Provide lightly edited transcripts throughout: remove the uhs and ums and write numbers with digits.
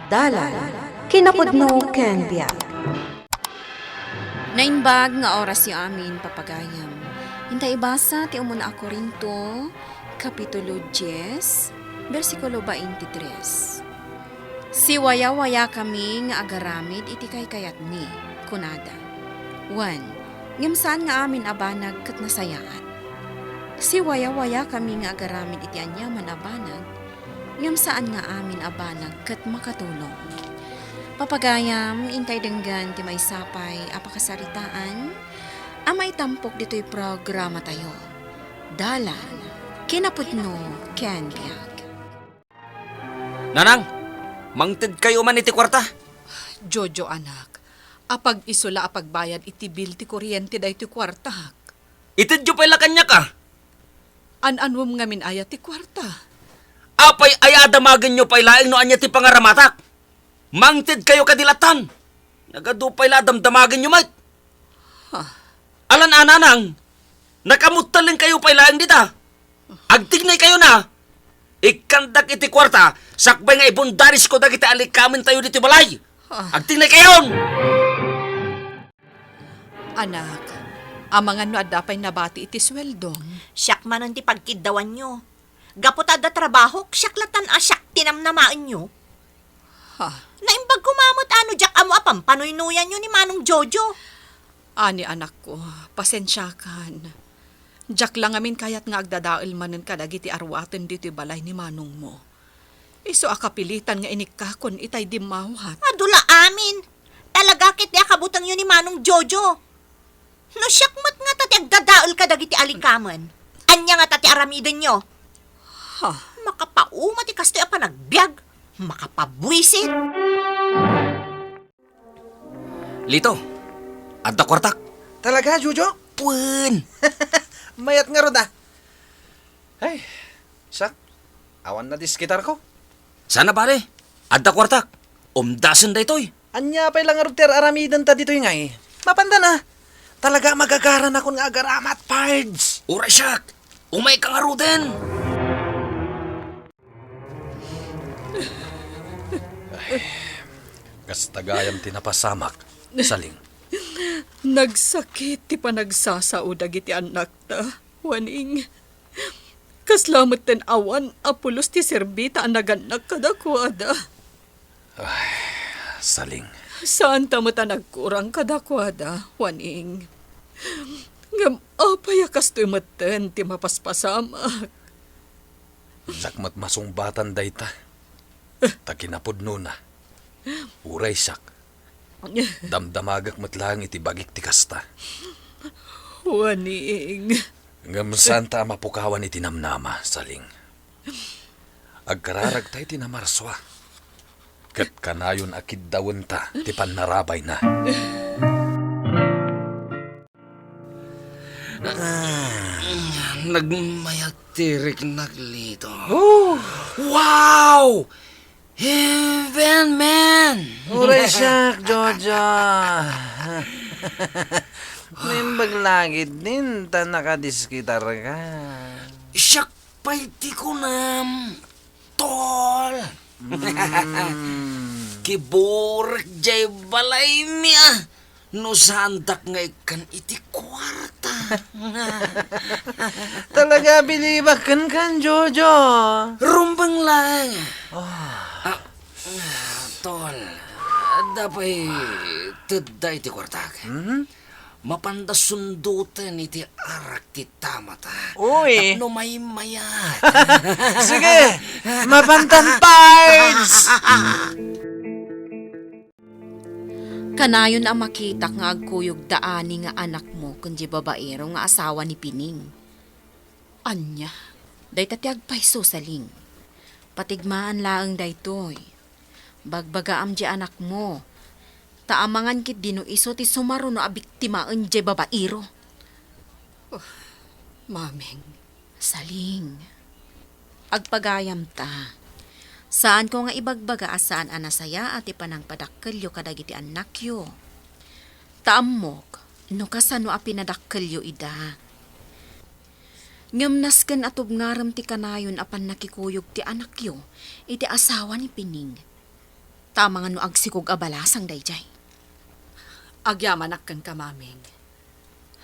Dalan, kinapudno ken biag. Nainbag nga oras yu amin papagayam. Hintay ibasa ti umuna ako rinto, Kapitulo 10, versikulo 23. Si waya-waya kami nga agaramid iti kayat ni, kunada. 1. Ngimsaan nga amin abanag kat nasayaan. Si waya-waya kami nga agaramid iti anyaman abanag, ngimsaan nga amin abanag kat makatulong. Papagayam, intay denggan ti may sapay apakasaritaan, amay tampok dito'y programa tayo. Dalan, kinapudno, ken biag. Nanang, mangtid kayo man iti kwarta. Jojo anak, apag isula apagbayad iti bil ti kuryente da iti kwarta. Itid yu pala kanya ka. An-anwam ngamin ayat ti kwarta. Apay ayadamagan nyo pay laing no anya ti pangaramatak. Mangtid kayo kadilatan. Nagadupay la damdamagan nyo mat. Alan ananang, nakamutaling kayo pay laing dita. Agtignay kayo na. Ikandak iti kwarta, sakbay nga ibundaris ko dagiti alikamin tayo diti balay. Agtignay kayon! Anak, amangan no adapay nabati iti sweldong. Siyak man ti pagkidawan nyo. Gaputa da trabaho, siyak latan asyak tinamnamaan nyo. Naimbag kumamot ano jak amo apam panuynuyan nyo ni Manong Jojo. Ani anak ko, pasensyakan. Jak lang amin kayat nga agdadaal manen kadagiti arwaten dito balay ni Manong mo. Iso akapilitan nga inikakon itay di mawhat. Adula amin. Talaga kit di akabutang yun ni Manong Jojo. No siyak mat nga tati agdadaal ka dagiti alikaman. Anya nga tati aramiden nyo. Makapauma ti kastoy apa nagbiag. Makapabwisit. Lito, adda kwartak. Talaga, Jojo? Pun! Mayat nga roda. Ay, sak. Awan na diskitar ko. Sana pare, adda kwartak. Umdasan da ito'y. Anya pa'y lang aruter aramidan ta dito yung ngay. Mapanda na. Talaga magagaran ako nga agaramat, pards. Uray siyak, umay kang aruden. Gastagayam tinapasamak, saling. Nagsakit ti panagsasao dagiti anak ta, waning. Kaslamot ten awan, apulos ti serbita ang naganak kadakwada. Saling. Saan ta mo ta nagkurang kadakwada, waning? Ngam apaya kastoy maten ti mapaspasamak. Sakmat masungbatan dayta. Takinapudno na. Uray sak. Damdamagak matlang iti bagik ti kasta. Waning. Ngam santa mapukawan iti namnama, saling. Agkararag tayo tinamarswa. Kat kanayon akid dawon ta, ti panarabay na. Nagmayatirik naglito. Wow! Heaven, man! Uray siyak, Jojo. Nimbag lagi din ta nakadiskitar ka. Siyak pa'y ti ko nam. Tol! Kiburik jay balay miya. No sandak nga ikan iti kwarta. Talaga bilibakan kan, Jojo. Rumbang lang. Tol, dapay teda iti kwarta. Mapandas sundutan iti arak ti tamata. Uy. Tapno may mayat. Sige, mapantan parts! Kanayon ang makita nga agkuyog daani nga anak mo kundi babaero nga asawa ni Pining. Anya, day tati agpayso saling. Patigmaan laang daytoy. Bagbagaam di anak mo. Taamangan kit dino iso ti sumaro no abiktimaan di babaero. Mameng. Saling. Agpagayam ta. Saan ko nga ibagbaga asaan anasaya at ipanang padakkelyo kadagiti anakyo. Taamok, no kasano a pinadakkelyo ida. Ngamnasken atub ngaram ti kanayon apan nakikuyog ti anakyo, iti asawa ni Pining. Tama nga no agsikog abalasang dayjay. Agyaman kan kamaming.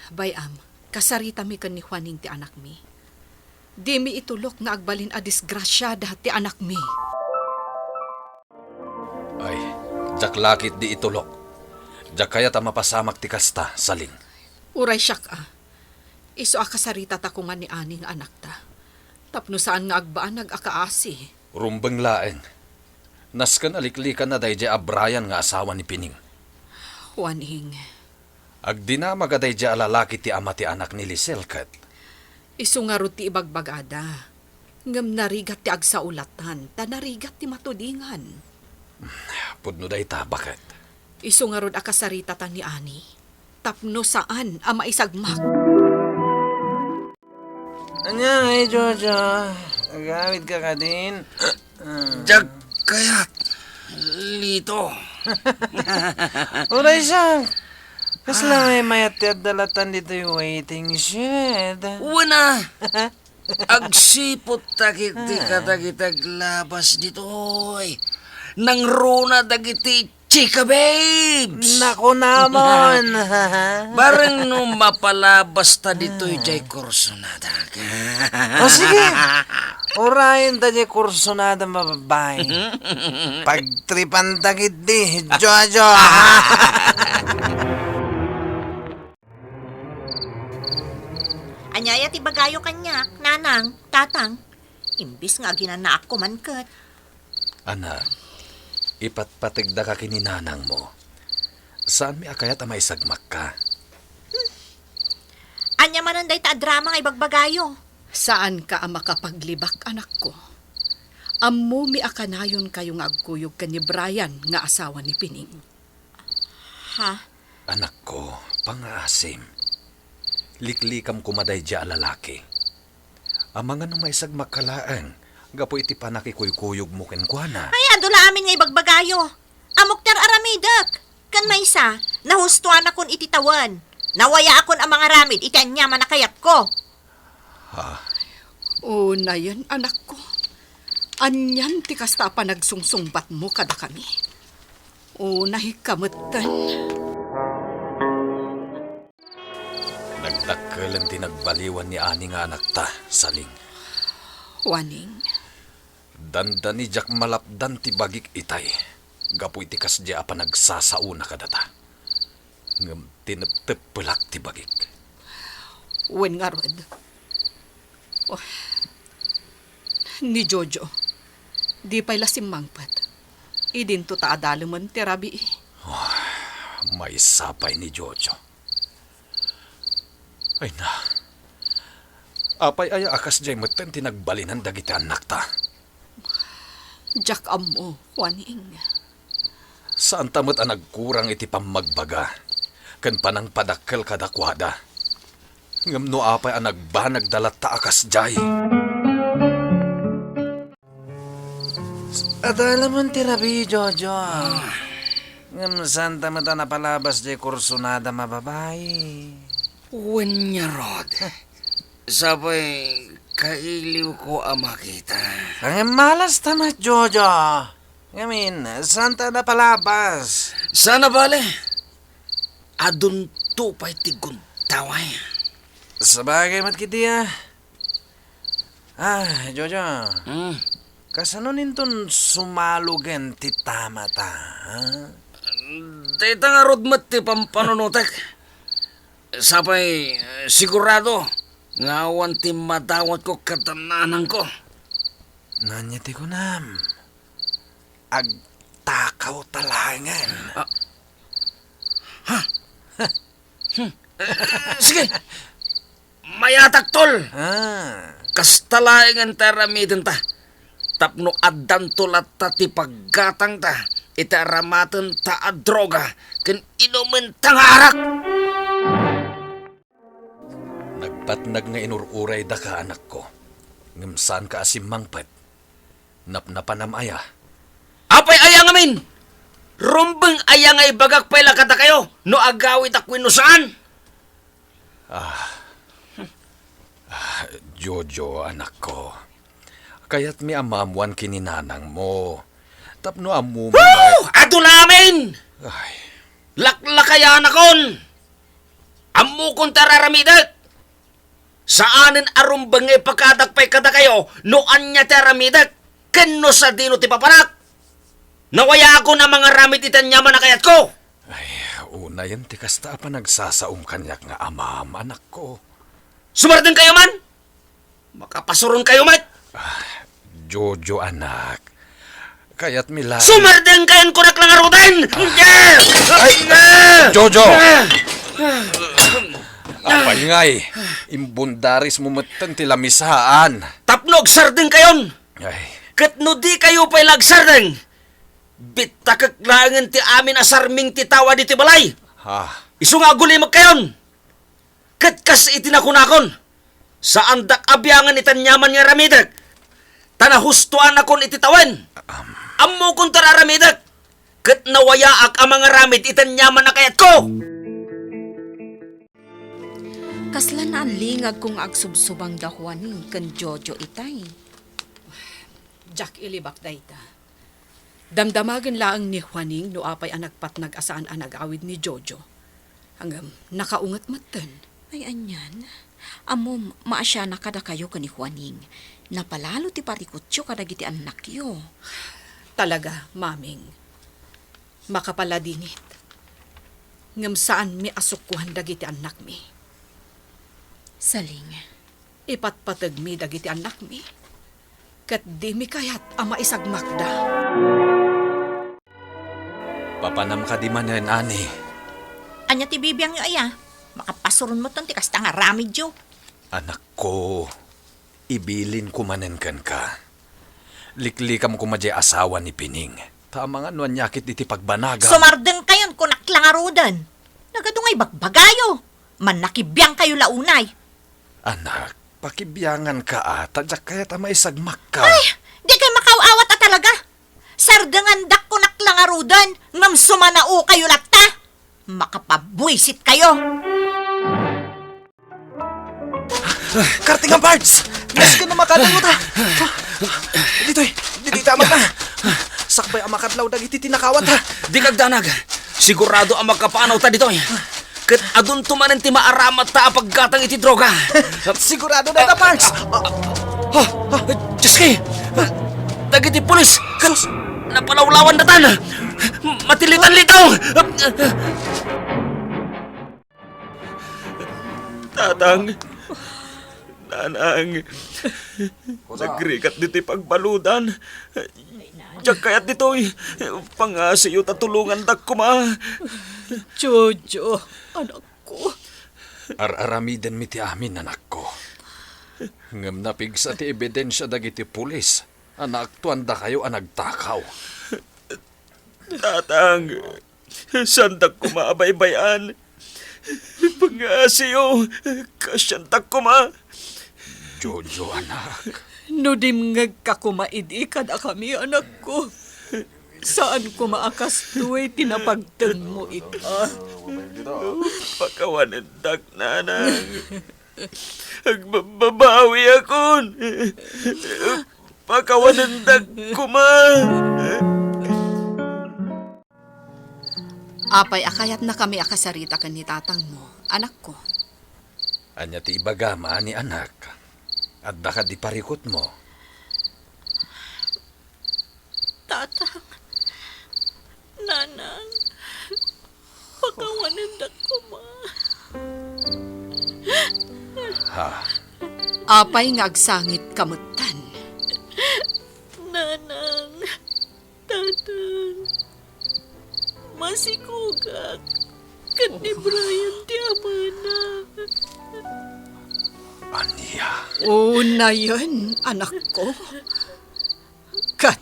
Bayam, kasarita mi kan ni Juaning ti anak mi. Di mi itulok nga agbalin a disgrasyada ti anak mi. Ay, jak lakit di itulok. Jak kaya ta mapasamak ti kasta, saling. Uray siyak Iso akasarita ta ko nga ni aning anak ta. Tapno saan nga agbaan nag-akaasi. Rumbeng laeng. Naskan aliklikan na dayjay a Brian nga asawa ni Pining. Juaning, Agdinama ka dayjay a lalaki ti ama ti anak ni Lisel kat. iso nga ro ti ibagbagada. Ngam narigat ti agsaulatan, ta narigat ti matudingan. Pudno day ta, bakit? Iso nga ron akasarita ta ni Ani. Tapno saan ang maisagmak. Anya, ay Jojo. Agawid ka din. Jag kayat. Lito. Uray siya. Kasla may mayat at dalatan dito yung waiting shed. Una. Agsipot takit di katagitag labas dito. Nang runa dagiti chika babes. Nako naman. Barang no mapalabas ta dito jay kurso na daga. O sige. Urayin ta di kurso na da mababay. Pagtripan takit di, Jojo. Anyaya ti bagayo kanya, nanang, tatang. Imbis nga ginanaak ko man kat. Anak, ipatpatigda ka kininanang mo. Saan mi akayat ang maisagmak ka? Anya man day ta drama nga ibagbagayo. Saan ka ang makapaglibak, anak ko? Ammo mi akanayon kayong agkuyog ka ni Brian nga asawa ni Pining. Ha? Anak ko, pangaasim. Liklikam kumaday dya lalaki. Ang mga nang maisagmak kalaang, gapo iti panakikuykuyog mo kenkwana. Ay, adula amin nga ibagbagayo. Amokter aramidak. Kan maysa, nahustuan akon iti tawan. Nawaya akon ang mga ramid, iti anya manakayat ko. Una yan, anak ko. Anyan ti kasta pa nagsungsungbat mo kada kami. Una hikamutan. Nagdakkelan ti nagbaliwan ni ani nga anak ta, saling. Waning, Danda ni jak malapdan ti bagik itay. Gapo iti kasdya apa nagsasauna kadata. Ngam tineptepelak ti bagik. wen nga rod. Oh, ni Jojo, di pa'y lasim mangpat. Idinto ta adalaman ti rabi. May sapay ni Jojo. Ay na. Apay aya akas jay meten tinagbalinan dagiti anak ta. Jak ammo, waning. Saan tamot ang nagkurang iti pamagbaga? Kan panang padakkel kadakwada. Ngam no apay ang nagbanag dalat ta akas jay. At alam mo tirabi, Jojo. Ngam saan tamot ang napalabas jay kursunada mababayi. Wanya rod. Sabay kailiw ko ang makita. Ang malas tamat, Jojo. Ngamin, saan ta napalabas? Sana bale. Adun to pa'y tiguntaway. Sabagay mat kiti Jojo. Kasano ninton sumalugan ti tama ta, ha? Tita nga rod mat ti pampanunutek. Sabay sigurado ngawan ti madawat ko katananan ko. Nanya ti ko nam. Agtakaw talangan. Sige. Mayatak tol. Ah, Kastalaingan taramidin ta. Tapno addan tulat ta ti paggatang ta. Itaramatan ta a droga. Ken inumin tang arak. nagpatnag nga inururay da ka anak ko. Ngimsan ka asim mangpet. Napnapanam aya. Apay ayang amin. Rumbeng ayang ay bagak pala kata kayo. No agawit ako no saan. Jojo, anak ko. Kaya't mi amamuan kininanang mo. Tapno amo mo. Ato namin! Ay, Laklakayan akon! Amo kong tararamidak! Saanin arumbang ipakadakpay kada kayo, noan niya taramidak, kano sa dino ti papanak! Nawaya ako na mga ramit itan yaman na kayat ko! ay, una yan ti kasta pa nagsasaum kanyak nga amam, anak ko. Sumardin kayo man! Makapasuron kayo mat! Jojo, anak. Kaya't mila... Sumardin kayon ko naklangarutan! Jojo! Apay ngay, imbundaris mo matan ti lamisaan. Tapnog sardin kayon! Ay, Katno di kayo pa'y lagsardin! Bitakaklangan ti amin asarming ti tawa di ti balay! ha, Isu nga gulimag kayon! Katkas itinakon saan dak abyangan itanyaman nga ramidak! Tanahustuan akon ititawan! Ammo kong tararamidak! Kat nawayaak ang mga ramid itanyaman na kayat ko! Kasla na ang lingag kong agsubsubang dahuanin kan Jojo itay. Jack ilibak dayta. Damdamagan laang ni Juaning no apay ang nagpatnag asaan ang nag-awid ni Jojo. Hanggang nakaungat matan. Ay anyan, amo maasya na kada kayo ka ni Juaning. Napalalo ti parikutyo kadagiti anak yo. Talaga, maming. Makapaladinit. Ngam saan mi asukuhan dagiti anak mi. Saling, Ipatpatag mi dagiti anak mi. Kat di mi kayat ama isagmakda. papanam ka di manen, ani. Anya ti bibiyang nyo aya. Makapasuron mo ton ti kasta nga ramid yo. Anak ko, ibilin kumanen kan ka. Liklikam ko madya asawa ni Pining. Tama nga nuan nyakit iti pagbanaga. Sumardeng kayon kung naklangarudan. Nagadungay bagbagayo. Man nakibiyang kayo launay. Anak, pakibiyangan ka tadyak kaya tama isagmak ka. Ay, di kayo makawawat talaga. Sardangan dak ko naklangarudan. Ngam sumanao kayo latta. Makapabwisit kayo. Karting ang parts! Yes ka na makadamot ha! Dito'y, dito'y tama ka! Sakbay ang makadlaw dagiti tinakawat ha! Di kagdanag, sigurado ang magkapaanaw ta dito. Kat adun tumanan ti maaramat ta paggatang iti droga. Sigurado na ta parts! Diyos dagiti pulis, kat napalawlawan na tan. Matilitan-litaw. Tatang, nanang, nagrikat diti pagbaludan. Diyak kayat dito'y pangasiyo tatulungan dak kuma. Jojo, anak ko. Ar-aramiden mi ti amin, anak ko. Ngam napigsa ti ebidensya dagiti pulis. Anak tuanda kayo ang nagtakaw. Tatang, sandak kumaabaybayan. Pangasiyo, kasyantak kuma. Jojo, anak. No dimngag ka kumaidi kada kami, anak ko. Saan ko maakas tuway tinapagtang mo ita? Pakawanan dak nanang. Agbabawi akon. Pakawanan dak kuma. Apay akayat na kami akasarita kan ni tatang mo, anak ko. Anya ti ibagama ni anak. At baka di parikot mo. Tatang, nanang, pakawanan dak ko ma. Ha? Apay nga agsangit kamutan. Nanang, tatang, masikugak, kat ni Brian ti amana. Anya. Una yun, anak ko. Kat,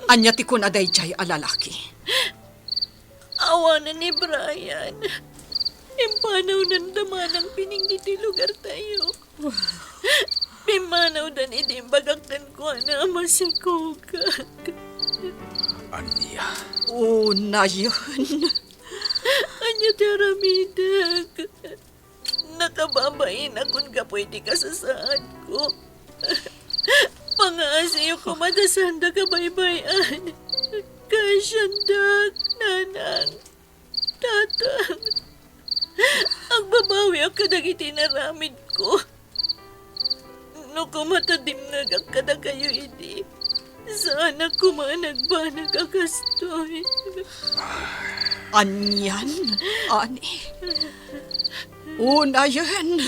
anya ti ko na dayjay alalaki. Awanan ni Brian. Impanaw ng damanang piningiti lugar tayo. Pimanaw dan idimbagakan ko na masikugak. Anya. Una yun. Anya taramidag. Nakababain akong kapoy di kasasaad ko. Pangaasiyo ko madasanda ka baybayan. Kasyandag, nanang, tatang. Ang babawi ang kadagiti naramid ko. No kumatadim nga ang kadagayo idi. Sana kumanagbanag akastoy. Anyan, ani. Una yan.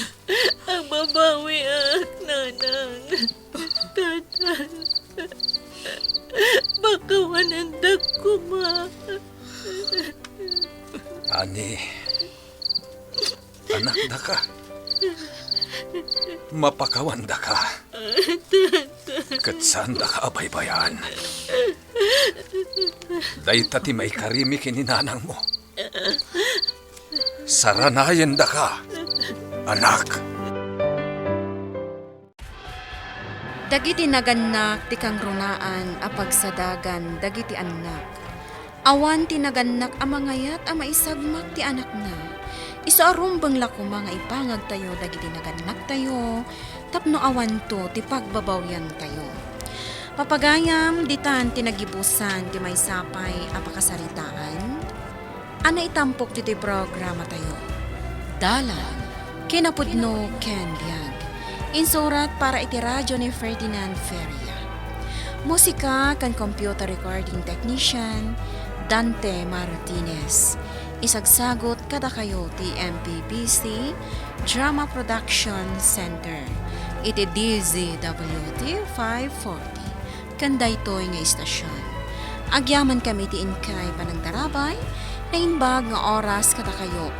Ang babawi ak, nanang, tatang. Baka wanandag ko, ma. Ani, anak da ka. Mapakawanda ka. Katsanda ka baybayan. Dahita ti may karimi kininanang mo. Saranayan da ka, anak. Dagiti naganak ti kang runaan a pagsadagan dagiti anak. Awan ti naganak a mangayat a maisagmak ti anak na. Isu arumbang lakuma nga ipangag tayo dagiti naganak tayo tapno awan to ti pagbabawyan tayo. Papagayam ditan ti nagibusan ti may sapay a pakasaritaan. Ana itampok ti programa tayo. Dalan kinapudno ken biag. Insurat para iti radyo ni Ferdinand Feria. Musika kan computer recording technician Dante Martinez. Isagsagot kada kayo ti MPBC Drama Production Center. Iti DZWT 540. Kandaytoy nga istasyon. Agyaman kami ti inkay panagdarabay na inbag nga oras kada kayo